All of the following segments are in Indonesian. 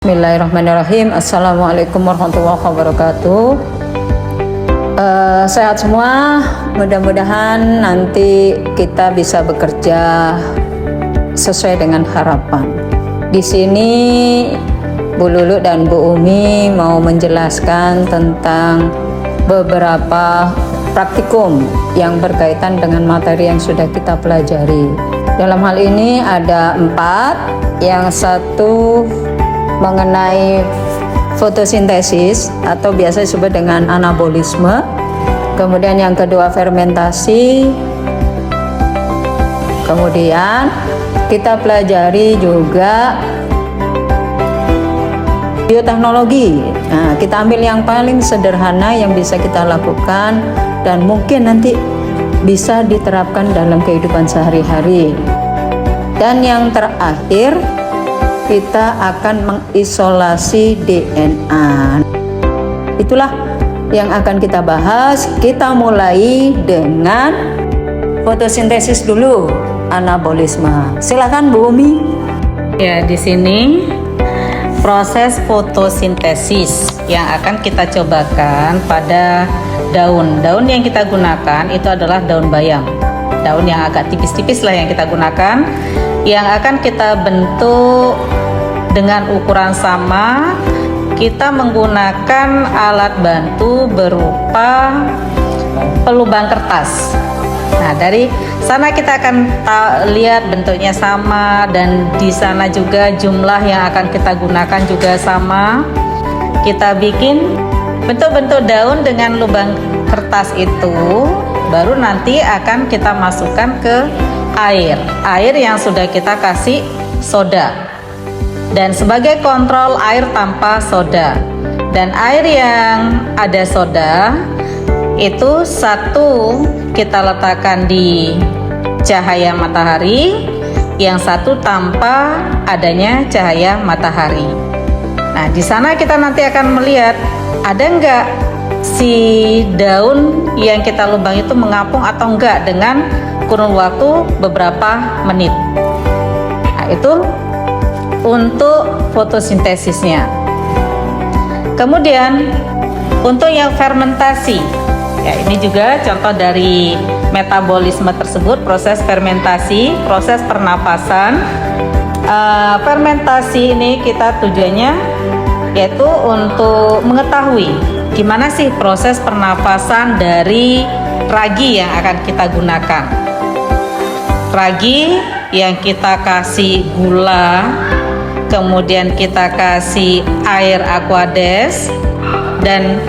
Bismillahirrahmanirrahim. Assalamualaikum warahmatullahi wabarakatuh. Sehat semua. Mudah-mudahan nanti kita bisa bekerja sesuai dengan harapan. Di sini Bu Lulu dan Bu Umi mau menjelaskan tentang beberapa praktikum yang berkaitan dengan materi yang sudah kita pelajari. Dalam hal ini ada 4. Yang satu mengenai fotosintesis atau biasa disebut dengan anabolisme. Kemudian yang kedua fermentasi. Kemudian kita pelajari juga bioteknologi. Nah, kita ambil yang paling sederhana yang bisa kita lakukan dan mungkin nanti bisa diterapkan dalam kehidupan sehari-hari. Dan yang terakhir kita akan mengisolasi DNA. Itulah yang akan kita bahas. Kita mulai dengan fotosintesis dulu, anabolisme. Silakan Bu Umi. Ya, di sini proses fotosintesis yang akan kita cobakan pada daun. Daun yang kita gunakan itu adalah daun bayam. Daun yang agak tipis-tipis lah yang kita gunakan, yang akan kita bentuk dengan ukuran sama. Kita menggunakan alat bantu berupa pelubang kertas. Nah, dari sana kita akan lihat bentuknya sama, dan di sana juga jumlah yang akan kita gunakan juga sama. Kita bikin bentuk-bentuk daun dengan lubang kertas itu, baru nanti akan kita masukkan ke air yang sudah kita kasih soda, dan sebagai kontrol air tanpa soda. Dan air yang ada soda itu satu kita letakkan di cahaya matahari, yang satu tanpa adanya cahaya matahari. Nah, di sana kita nanti akan melihat ada enggak si daun yang kita lubang itu mengapung atau enggak dengan kurun waktu beberapa menit. Nah, itu untuk fotosintesisnya. Kemudian untuk yang fermentasi, ya ini juga contoh dari metabolisme tersebut, proses fermentasi, proses pernapasan. Fermentasi ini kita tujuannya yaitu untuk mengetahui gimana sih proses pernapasan dari ragi yang akan kita gunakan. Ragi yang kita kasih gula, kemudian kita kasih air aquades, dan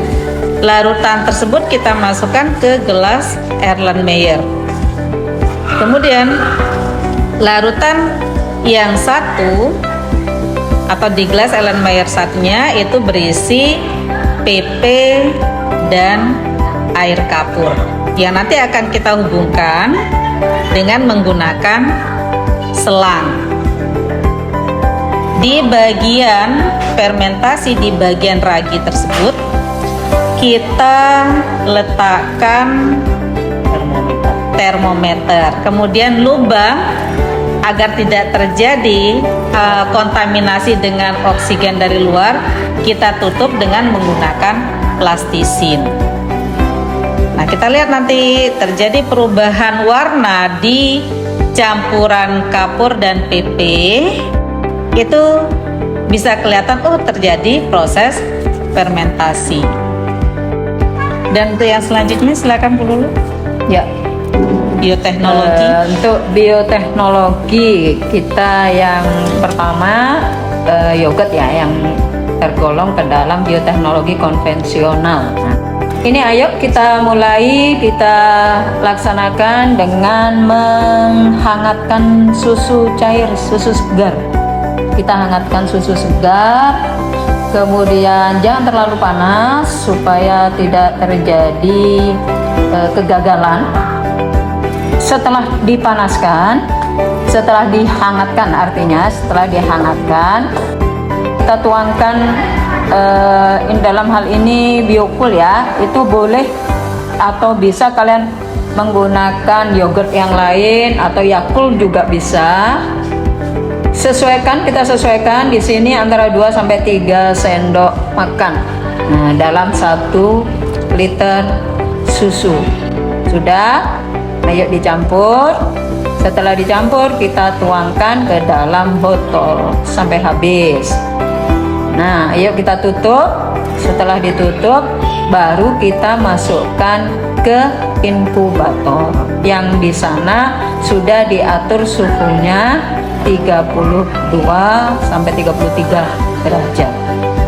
larutan tersebut kita masukkan ke gelas Erlenmeyer. Kemudian larutan yang satu atau di gelas Erlenmeyer satunya itu berisi PP dan air kapur, yang nanti akan kita hubungkan dengan menggunakan selang. Di bagian fermentasi, di bagian ragi tersebut kita letakkan termometer, kemudian lubang agar tidak terjadi kontaminasi dengan oksigen dari luar, kita tutup dengan menggunakan plastisin. Nah, kita lihat nanti terjadi perubahan warna di campuran kapur dan PP. Itu bisa kelihatan, oh terjadi proses fermentasi. Dan untuk yang selanjutnya silakan Bu Lulu. Ya. Bioteknologi. Untuk bioteknologi kita yang pertama yogurt ya, yang tergolong ke dalam bioteknologi konvensional. Nah, ini ayo kita mulai, kita laksanakan dengan menghangatkan susu cair, susu segar. Kita hangatkan susu segar, kemudian jangan terlalu panas supaya tidak terjadi kegagalan. Setelah dipanaskan, setelah dihangatkan, artinya setelah dihangatkan, kita tuangkan dalam hal ini Biocool ya, itu boleh atau bisa kalian menggunakan yogurt yang lain atau Yakult juga bisa. Kita sesuaikan di sini antara 2 sampai 3 sendok makan. Nah, dalam 1 liter susu. Sudah? Ayo dicampur. Setelah dicampur, kita tuangkan ke dalam botol sampai habis. Nah, ayo kita tutup. Setelah ditutup, baru kita masukkan ke inkubator yang di sana sudah diatur suhunya 32 sampai 33 derajat.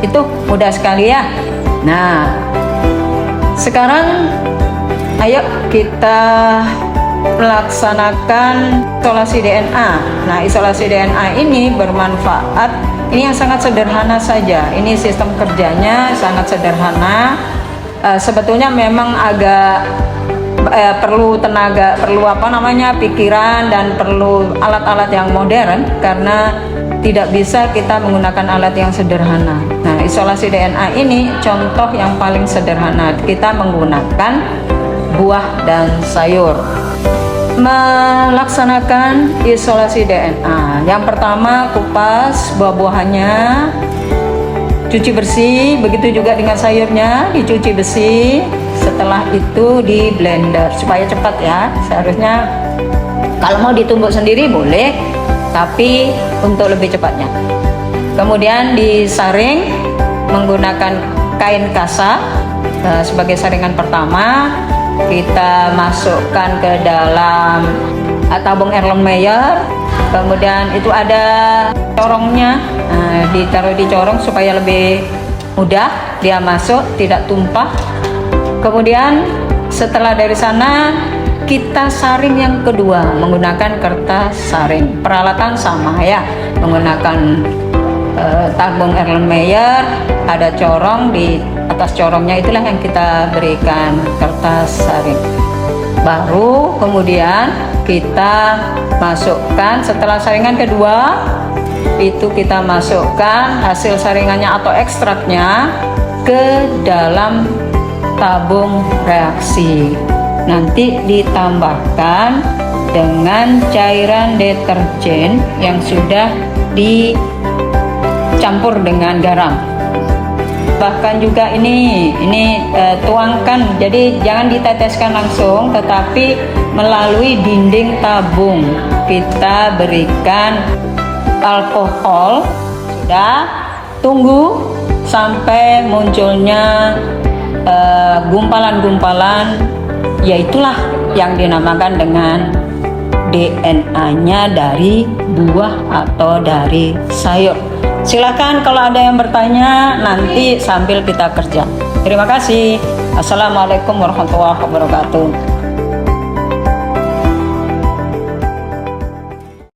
Itu mudah sekali ya. Nah, sekarang ayo kita melaksanakan isolasi DNA. Nah, isolasi DNA ini bermanfaat. Ini yang sangat sederhana saja. Ini sistem kerjanya sangat sederhana. Sebetulnya memang agak perlu tenaga, perlu pikiran, dan perlu alat-alat yang modern, karena tidak bisa kita menggunakan alat yang sederhana. Nah, isolasi DNA ini contoh yang paling sederhana. Kita menggunakan buah dan sayur. Melaksanakan isolasi DNA, yang pertama kupas buah-buahannya, cuci bersih. Begitu juga dengan sayurnya, dicuci bersih. Setelah itu di blender supaya cepat ya. Seharusnya kalau mau ditumbuk sendiri boleh, tapi untuk lebih cepatnya. Kemudian disaring menggunakan kain kasa sebagai saringan pertama. Kita masukkan ke dalam tabung Erlenmeyer. Kemudian itu ada corongnya, ditaruh di corong supaya lebih mudah dia masuk, tidak tumpah. Kemudian setelah dari sana kita saring yang kedua menggunakan kertas saring. Peralatan sama ya, menggunakan tabung Erlenmeyer, ada corong, di atas corongnya itulah yang kita berikan kertas saring. Baru kemudian kita masukkan, setelah saringan kedua itu kita masukkan hasil saringannya atau ekstraknya ke dalam tabung reaksi. Nanti ditambahkan dengan cairan deterjen yang sudah dicampur dengan garam. Bahkan juga ini tuangkan, jadi jangan diteteskan langsung, tetapi melalui dinding tabung kita berikan alkohol. Sudah, tunggu sampai munculnya gumpalan-gumpalan, yaitulah yang dinamakan dengan DNA-nya dari buah atau dari sayur. Silakan kalau ada yang bertanya nanti sambil kita kerja. Terima kasih. Assalamualaikum warahmatullahi wabarakatuh.